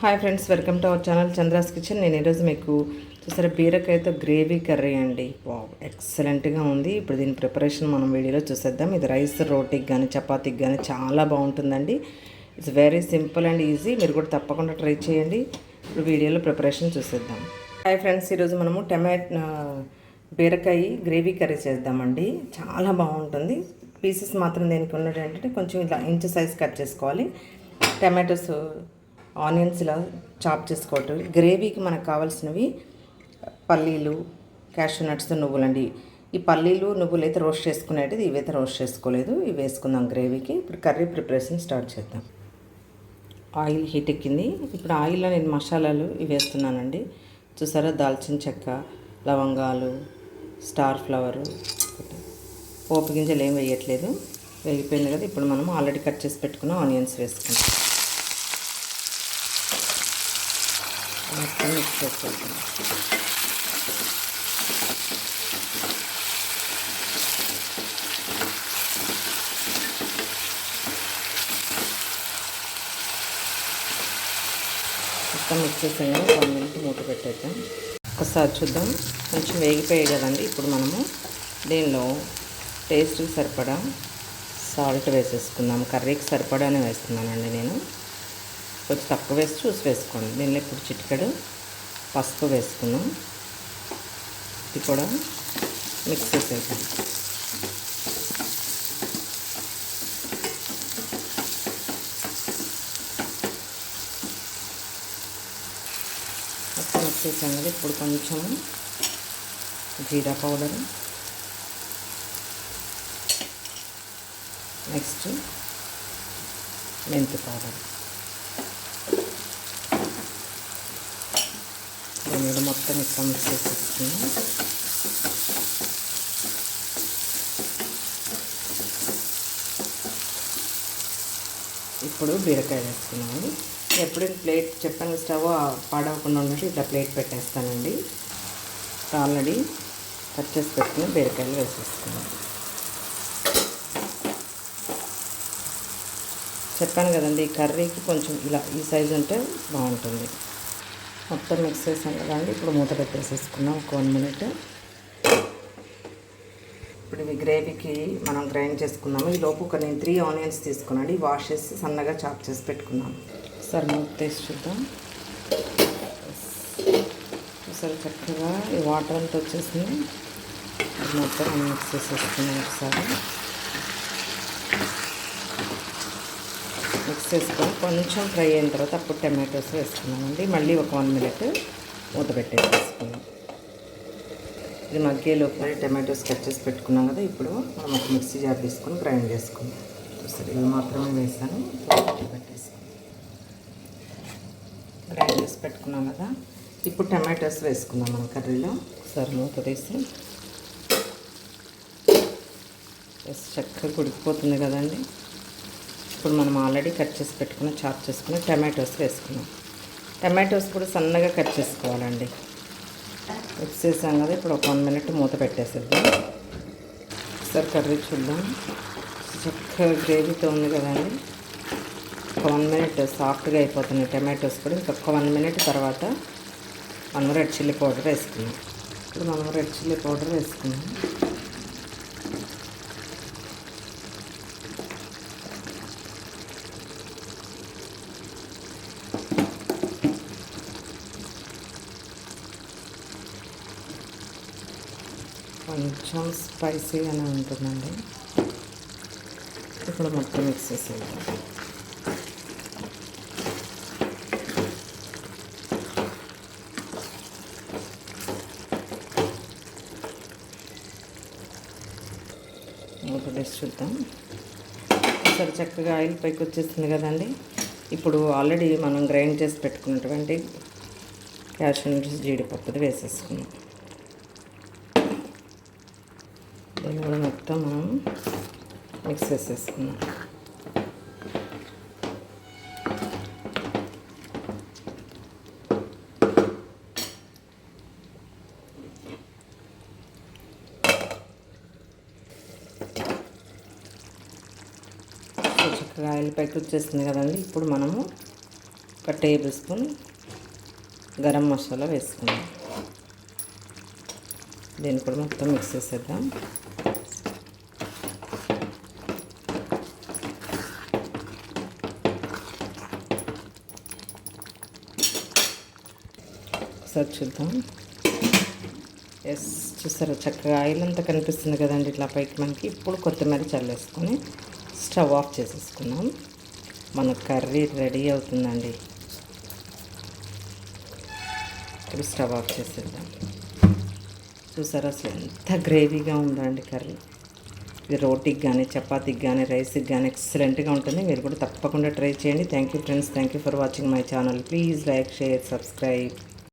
Hi friends, welcome to our channel Chandra's kitchen. నేను ఈరోజు మీకు చూసారా బీరకాయతో గ్రేవీ కర్రీ అండి. వావ్, ఎక్సలెంట్గా ఉంది. ఇప్పుడు దీని ప్రిపరేషన్ మనం వీడియోలో చూసేద్దాం. ఇది రైస్ రోటీకి కానీ చపాతీకి కానీ చాలా బాగుంటుందండి. It's very simple and easy. మీరు కూడా తప్పకుండా ట్రై చేయండి. ఇప్పుడు వీడియోలో ప్రిపరేషన్ చూసేద్దాం. హాయ్ ఫ్రెండ్స్, ఈరోజు మనము బీరకాయ గ్రేవీ కర్రీ చేద్దామండి. చాలా బాగుంటుంది. పీసెస్ మాత్రం దేనికి ఉన్నది ఏంటంటే కొంచెం ఇలా ఇంచు సైజ్ కట్ చేసుకోవాలి. టమాటోస్, ఆనియన్స్ ఇలా చాప్ చేసుకోవటం. గ్రేవీకి మనకు కావాల్సినవి పల్లీలు, క్యాషూ నట్స్, నువ్వులండి. ఈ పల్లీలు నువ్వులు అయితే రోస్ట్ చేసుకునేది, ఇవైతే రోస్ట్ చేసుకోలేదు. ఇవి వేసుకుందాం గ్రేవీకి. ఇప్పుడు కర్రీ ప్రిపరేషన్ స్టార్ట్ చేద్దాం. ఆయిల్ హీట్ ఎక్కింది. ఇప్పుడు ఆయిల్లో నేను మసాలాలు ఇవి వేస్తున్నానండి. చూసారా, దాల్చిన చెక్క, లవంగాలు, స్టార్ ఫ్లవరు, పోపు గింజలు ఏం వేయట్లేదు. వేగిపోయింది కదా. ఇప్పుడు మనం ఆల్రెడీ కట్ చేసి పెట్టుకున్న ఆనియన్స్ వేసుకుంటాం. మొత్తం మిక్స్ చేసుకుంటాం. మొత్తం మిక్స్ చేసాము. 1 మినిట్ మూత పెట్టేద్దాం. ఒకసారి చూద్దాం. కొంచెం వేగిపోయాయి కదండి. ఇప్పుడు మనము దీనిలో టేస్ట్కి సరిపడా సాల్ట్ వేసేసుకుందాం. కర్రీకి సరిపడానే వేస్తున్నానండి నేను. కొంచెం తక్కువ వేసి చూసి వేసుకోండి. దీనిలో ఇప్పుడు చిటికెడు పసుపు వేసుకున్నాం. ఇది కూడా మిక్స్ చేసేద్దాం. మొత్తం మిక్స్ చేసాం కదా. ఇప్పుడు కొంచెం జీరా పౌడరు, నెక్స్ట్ మెంతి పౌడర్, దీనిలో మొత్తం ఇట్లా మిక్స్ చేసేసుకున్నాం. ఇప్పుడు బీరకాయ వేసుకున్నాము. ఎప్పుడైనా ప్లేట్ చెప్పాను, స్టవ్ పాడవకుండా ఉన్నట్టు ఇట్లా ప్లేట్ పెట్టేస్తానండి. ఆల్రెడీ కట్ చేసి పెట్టుకుని బీరకాయలు వేసేసుకున్నాం. చెప్పాను కదండి, ఈ కర్రీకి కొంచెం ఇలా ఈ సైజు ఉంటే బాగుంటుంది. మొత్తం మిక్స్ చేసాం కదా అండి. ఇప్పుడు మూత పెట్టేసేసుకున్నాం ఒక 1 మినిట్. ఇప్పుడు ఇవి గ్రేవీకి మనం గ్రైండ్ చేసుకున్నాము. ఈ లోపు ఒక నేను 3 ఆనియన్స్ తీసుకున్నాను. వాష్ చేసి సన్నగా చాప్ చేసి పెట్టుకున్నాను. సరే, మూత తీసి చూద్దాం. ఒకసారి చక్కగా ఈ వాటర్ అంతా వచ్చేసింది. అది మొత్తం మిక్స్ చేసేసుకున్నాం. ఒకసారి మిక్స్ చేసుకొని కొంచెం ఫ్రై అయిన తర్వాత అప్పుడు టమాటోస్ వేసుకున్నామండి. మళ్ళీ ఒక 1 మినిట్ మూత పెట్టేసుకున్నాం. ఇది మగ్గేలోపు టమాటోస్ కట్ చేసి పెట్టుకున్నాం కదా. ఇప్పుడు మనం ఒక మిక్సీ జార్ తీసుకొని గ్రైండ్ చేసుకున్నాం. సరే, ఇవి మాత్రమే వేసాను. పెట్టేసుకున్నాం. గ్రైండ్ చేసి పెట్టుకున్నాం కదా. ఇప్పుడు టమాటోస్ వేసుకుందాం మన కర్రీలో. ఒకసారి మూత తీసి చక్కగా ఉడికిపోతుంది కదండి. ఇప్పుడు మనం ఆల్రెడీ కట్ చేసి పెట్టుకున్న చాప్ చేసుకుని టమాటోస్ వేసుకున్నాం. టమాటోస్ కూడా సన్నగా కట్ చేసుకోవాలండి. మిక్స్ చేసాం కదా. ఇప్పుడు ఒక 1 మినిట్ మూత పెట్టేసేద్దాం. ఒకసారి కర్రీ చూద్దాం. చక్కగా గ్రేవీతో ఉంది కదండి. ఒక 1 మినిట్ సాఫ్ట్గా అయిపోతున్నాయి టమాటోస్ కూడా. ఇంకొక 1 మినిట్ తర్వాత మనం రెడ్ చిల్లీ పౌడర్ వేసుకున్నాం. ఇప్పుడు మనం రెడ్ చిల్లీ పౌడర్ వేసుకున్నాం. కొంచెం స్పైసీగానే ఉంటుందండి. ఇప్పుడు మొత్తం మిక్స్ చేసేద్దాం. మూత వేసి చూద్దాం. ఒకసారి చక్కగా ఆయిల్ పైకి వచ్చేస్తుంది కదండి. ఇప్పుడు ఆల్రెడీ మనం గ్రైండ్ చేసి పెట్టుకున్నటువంటి క్యాషూ నట్స్, జీడిపప్పుది వేసేసుకున్నాం. దీన్ని కూడా మొత్తం మనం మిక్స్ చేసేసుకున్నాం. చక్కగా ఆయిల్ పైకి వచ్చేస్తుంది కదండి. ఇప్పుడు మనము ఒక టేబుల్ స్పూన్ గరం మసాలా వేసుకుందాం. దీన్ని కూడా మొత్తం మిక్స్ చేసేద్దాం. ఒకసారి చూద్దాం. ఎస్, చూసారా చక్కగా ఆయిల్ అంతా కనిపిస్తుంది కదండి ఇట్లా పైకి మనకి. ఇప్పుడు కొత్తిమీర చల్లేసుకొని స్టవ్ ఆఫ్ చేసేసుకున్నాం. మన కర్రీ రెడీ అవుతుందండి. ఇప్పుడు స్టవ్ ఆఫ్ చేసేద్దాం. చూసారా అసలు ఎంత గ్రేవీగా ఉందండి కర్రీ. ఇది రోటీకి కానీ చపాతీకి కానీ రైస్కి కానీ ఎక్సలెంట్గా ఉంటుంది. మీరు కూడా తప్పకుండా ట్రై చేయండి. Thank you friends. Thank you for watching my channel. Please like, share, subscribe.